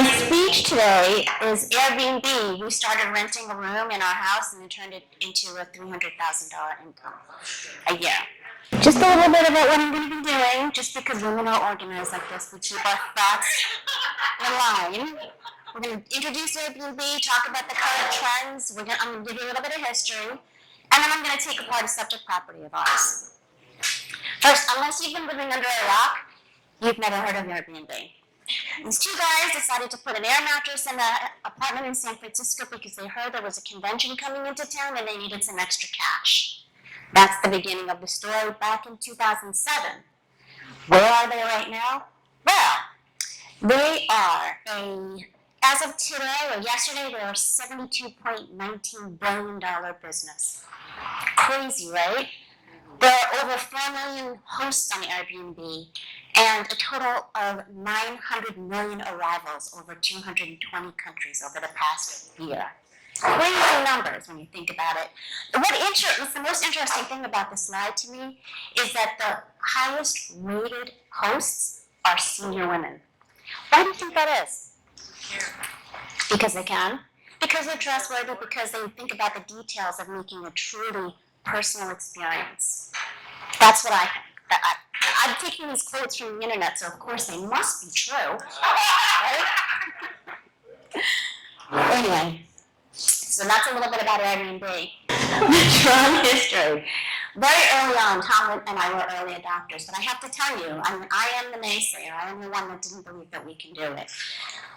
My speech today is Airbnb. We started renting a room in our house and it turned it into a $300,000 income a year. Just a little bit about what I'm going to be doing, just because women are organized like this, we keep our thoughts in line. We're going to introduce Airbnb, talk about the current trends. I'm going to give you a little bit of history, and then I'm going to take apart a subject property of ours. First, unless you've been living under a rock, you've never heard of Airbnb. These two guys decided to put an air mattress in an apartment in San Francisco because they heard there was a convention coming into town and they needed some extra cash. That's the beginning of the story back in 2007. Where are they right now? Well, they are as of today or yesterday, they're a $72.19 billion business. Crazy, right? There are over 4 million hosts on Airbnb and a total of 900 million arrivals over 220 countries over the past year. Crazy numbers when you think about it. What's the most interesting thing about this slide to me is that the highest rated hosts are senior women. Why do you think that is? Because they can. Because they're trustworthy, because they think about the details of making a truly personal experience. That's what I think. I'm taking these quotes from the internet, so of course they must be true. Right? Anyway, so that's a little bit about Airbnb. Strong history. Very early on, Tom and I were early adopters, but I have to tell you, I am the naysayer. I am the one that didn't believe that we can do it.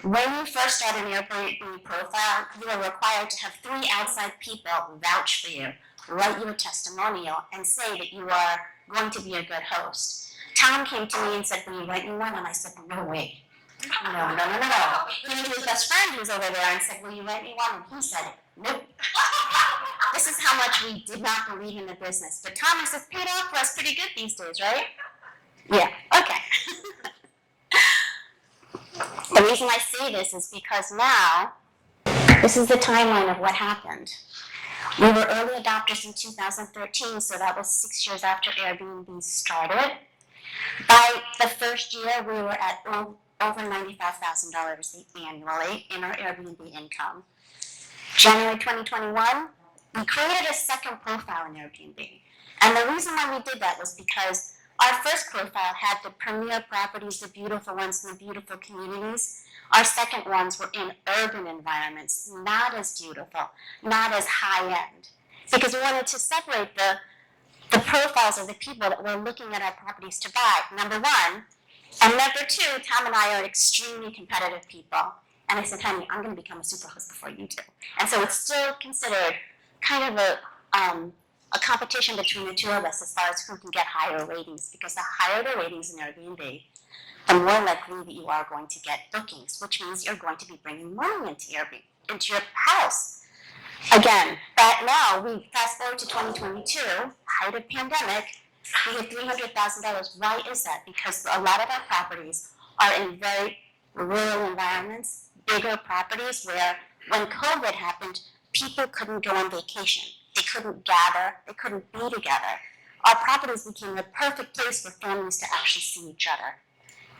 When you first start an Airbnb profile, you are required to have 3 outside people vouch for you, write you a testimonial, and say that you are going to be a good host. Tom came to me and said, "Will you write me one?" And I said, "No way. No. He went to his best friend who was over there and said, "Will you write me one?" And he said, "Nope." This is how much we did not believe in the business. But Thomas has paid off for us pretty good these days, right? Yeah, okay. The reason I say this is because now, this is the timeline of what happened. We were early adopters in 2013, so that was 6 years after Airbnb started. By the first year, we were at over $95,000 annually in our Airbnb income. January 2021, we created a second profile in Airbnb. And the reason why we did that was because our first profile had the premier properties, the beautiful ones in the beautiful communities. Our second ones were in urban environments, not as beautiful, not as high end. Because we wanted to separate the profiles of the people that were looking at our properties to buy, number one. And number two, Tom and I are extremely competitive people. And I said, "Honey, I'm going to become a superhost before you do." And so it's still considered kind of a competition between the two of us as far as who can get higher ratings. Because the higher the ratings in Airbnb, the more likely that you are going to get bookings, which means you're going to be bringing money into your house. Again, but now we fast forward to 2022, height of pandemic, we had $300,000. Why is that? Because a lot of our properties are in very rural environments, bigger properties where when COVID happened, people couldn't go on vacation. They couldn't gather, they couldn't be together. Our properties became the perfect place for families to actually see each other.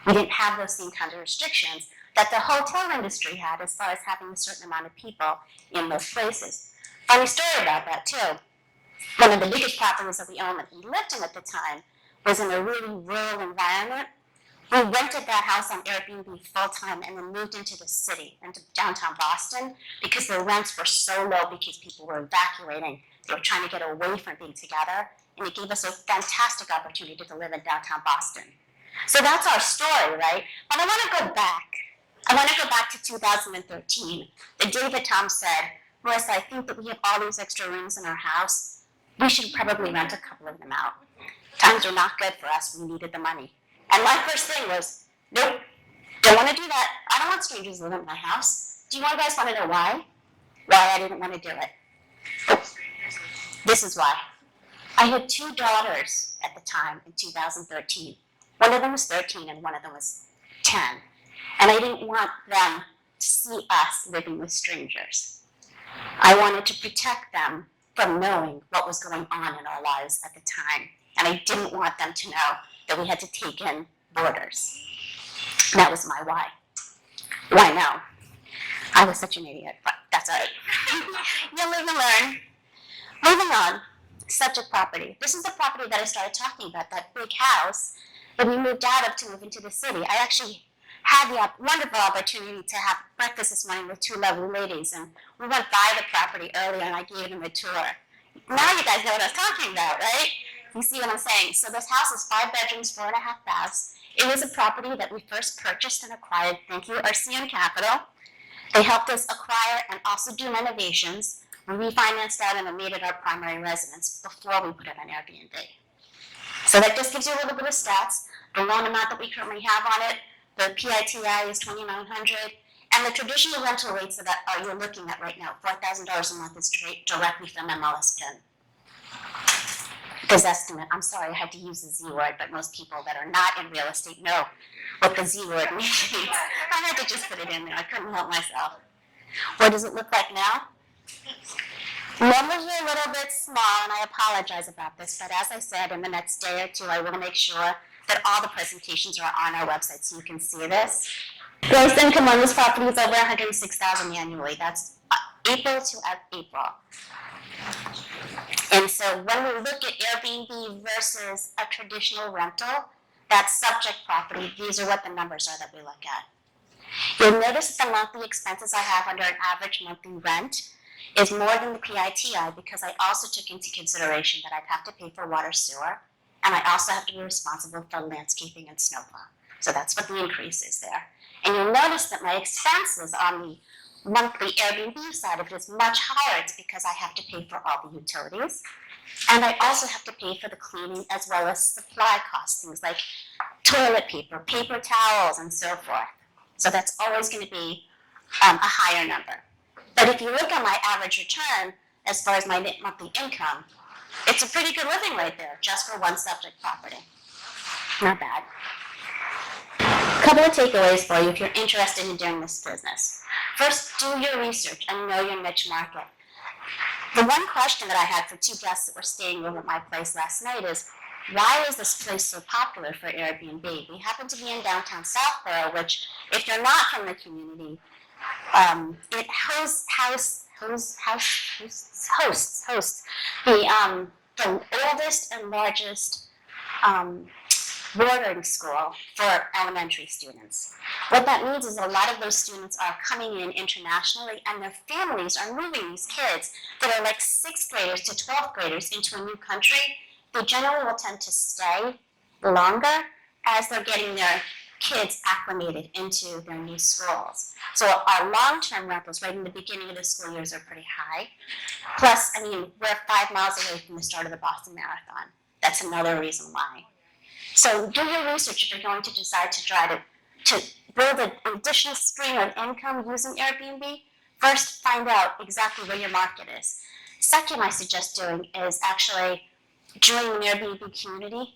We didn't have those same kinds of restrictions that the hotel industry had as far as having a certain amount of people in those places. Funny story about that too. One of the biggest properties that we owned that we lived in at the time was in a really rural environment. We rented that house on Airbnb full time and then moved into the city, into downtown Boston, because the rents were so low because people were evacuating. They were trying to get away from being together, and it gave us a fantastic opportunity to live in downtown Boston. So that's our story, right? But I want to go back. I want to go back to 2013, the day that Tom said, "Marissa, I think that we have all these extra rooms in our house. We should probably rent a couple of them out. Times were not good for us. We needed the money." And my first thing was, "Nope, don't want to do that. I don't want strangers living in my house." Do you guys want to know why? Why I didn't want to do it? This is why. I had 2 daughters at the time in 2013. One of them was 13 and one of them was 10. And I didn't want them to see us living with strangers. I wanted to protect them from knowing what was going on in our lives at the time. And I didn't want them to know that we had to take in boarders. That was my why. Why now? I was such an idiot, but that's all right. You live and learn. Moving on, subject property. This is the property that I started talking about, that big house that we moved out of to move into the city. I actually had the wonderful opportunity to have breakfast this morning with two lovely ladies, and we went by the property earlier and I gave them a tour. Now you guys know what I was talking about, right? You see what I'm saying? So this house is 5 bedrooms, 4.5 baths. It was a property that we first purchased and acquired. Thank you, RCN Capital. They helped us acquire and also do renovations. We refinanced that and made it our primary residence before we put it on Airbnb. So that just gives you a little bit of stats. The loan amount that we currently have on it, the PITI is $2,900, and the traditional rental rates that you're looking at right now, $4,000 a month, is directly from MLS PIN. This estimate, I'm sorry I had to use the Z word, but most people that are not in real estate know what the Z word means. I had to just put it in there. I couldn't help myself. What does it look like now? Numbers are a little bit small, and I apologize about this, but as I said, in the next day or two, I will make sure that all the presentations are on our website so you can see this. Gross income on this property is over $106,000 annually. That's April to April. And so when we look at Airbnb versus a traditional rental, that's subject property, these are what the numbers are that we look at. You'll notice the monthly expenses I have under an average monthly rent is more than the PITI because I also took into consideration that I'd have to pay for water, sewer, and I also have to be responsible for landscaping and snowplow. So that's what the increase is there. And you'll notice that my expenses on the monthly Airbnb side of it is much higher. It's because I have to pay for all the utilities, and I also have to pay for the cleaning as well as supply costs, things like toilet paper, paper towels, and so forth. So that's always going to be a higher number. But if you look at my average return as far as my net monthly income, it's a pretty good living right there just for one subject property. Not bad. Couple of takeaways for you if you're interested in doing this business. First, do your research and know your niche market. The one question that I had for two guests that were staying over at my place last night is, why is this place so popular for Airbnb? We happen to be in downtown Southborough, which, if you're not from the community, it hosts the oldest and largest boarding school for elementary students. What that means is a lot of those students are coming in internationally, and their families are moving these kids that are like 6th graders to 12th graders into a new country. They generally will tend to stay longer as they're getting their kids acclimated into their new schools. So our long-term rentals right in the beginning of the school years are pretty high. Plus, I mean, we're 5 miles away from the start of the Boston Marathon. That's another reason why. So do your research if you're going to decide to try to build an additional stream of income using Airbnb. First, find out exactly where your market is. Second, I suggest doing is actually joining an Airbnb community.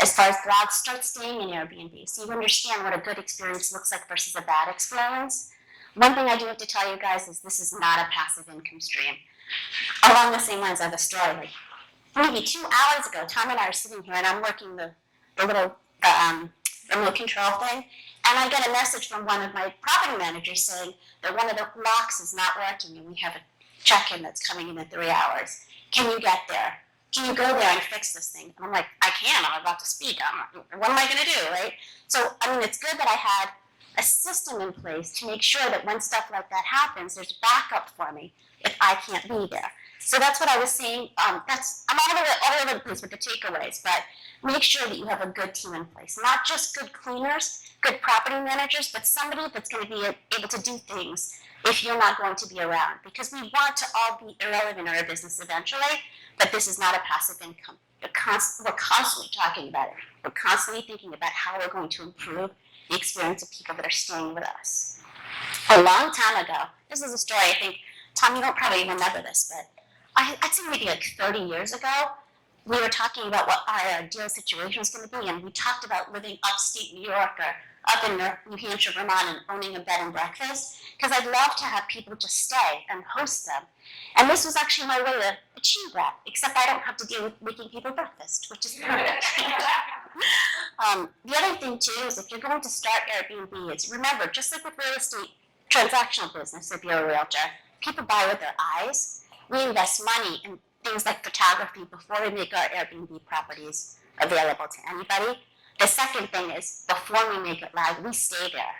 As far as blogs, start staying in Airbnb so you understand what a good experience looks like versus a bad experience. One thing I do have to tell you guys is this is not a passive income stream. Along the same lines, I have a story. Like maybe 2 hours ago, Tom and I are sitting here and I'm working the little remote control thing, and I get a message from one of my property managers saying that one of the locks is not working and we have a check-in that's coming in 3 hours. Can you get there? Can you go there and fix this thing? And I'm like, I can. I'm about to speak. What am I going to do, right? So, I mean, it's good that I had a system in place to make sure that when stuff like that happens, there's backup for me if I can't be there. So that's what I was saying. I'm all over the place with the takeaways, but make sure that you have a good team in place. Not just good cleaners, good property managers, but somebody that's going to be able to do things if you're not going to be around. Because we want to all be irrelevant in our business eventually, but this is not a passive income. We're constantly talking about it. We're constantly thinking about how we're going to improve the experience of people that are staying with us. A long time ago, this is a story I think, Tom, you don't probably remember this, but I'd say maybe like 30 years ago, we were talking about what our ideal situation was going to be, and we talked about living upstate New York or up in New Hampshire, Vermont, and owning a bed and breakfast, because I'd love to have people just stay and host them. And this was actually my way to achieve that, except I don't have to deal with making people breakfast, which is perfect. The other thing too is if you're going to start Airbnb, is remember, just like with real estate transactional business, if you're a realtor, people buy with their eyes. We invest money in things like photography before we make our Airbnb properties available to anybody. The second thing is before we make it live, we stay there.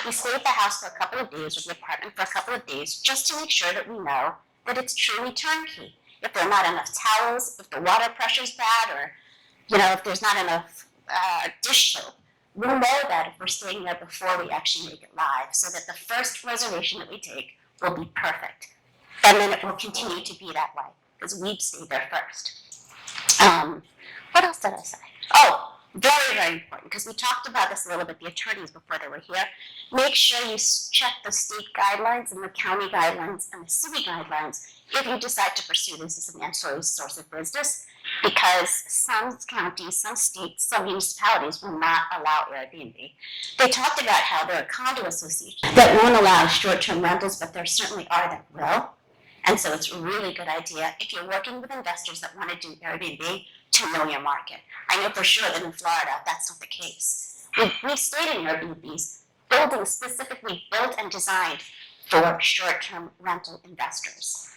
We stay at the house for a couple of days or the apartment for a couple of days just to make sure that we know that it's truly turnkey. If there are not enough towels, if the water pressure is bad, or if there's not enough dish soap, we'll know that if we're staying there before we actually make it live, so that the first reservation that we take will be perfect. And then it will continue to be that way, because we've stayed there first. What else did I say? Oh, very, very important, because we talked about this a little bit, the attorneys before they were here. Make sure you check the state guidelines and the county guidelines and the city guidelines if you decide to pursue this as an ancillary source of business, because some counties, some states, some municipalities will not allow Airbnb. They talked about how there are condo associations that won't allow short-term rentals, but there certainly are that will. And so it's a really good idea if you're working with investors that want to do Airbnb to know your market. I know for sure that in Florida, that's not the case. We've stayed in Airbnbs, buildings specifically built and designed for short-term rental investors.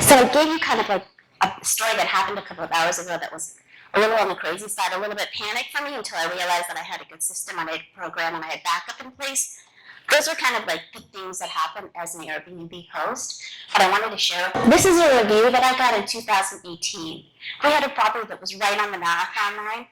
So I gave you kind of like a story that happened a couple of hours ago that was a little on the crazy side, a little bit panic for me until I realized that I had a good system and I had a program and I had backup in place. Those are kind of like the things that happen as an Airbnb host, but I wanted to share. This is a review that I got in 2018. We had a property that was right on the Marathon line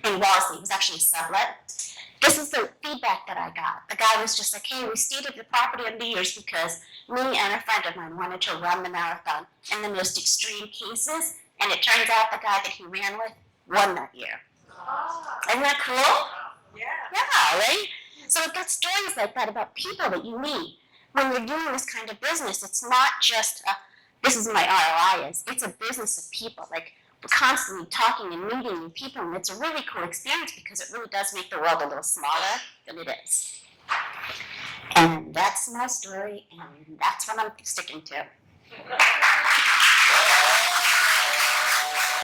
in Wellesley. It was actually sublet. This is the feedback that I got. The guy was just like, hey, we stayed at the property on New Year's because me and a friend of mine wanted to run the marathon in the most extreme cases, and it turns out the guy that he ran with won that year. Isn't that cool? Yeah, right? So I've got stories like that about people that you meet. When you're doing this kind of business, it's not just this is my ROI it's a business of people. Like, we're constantly talking and meeting new people, and it's a really cool experience because it really does make the world a little smaller than it is. And that's my story, and that's what I'm sticking to.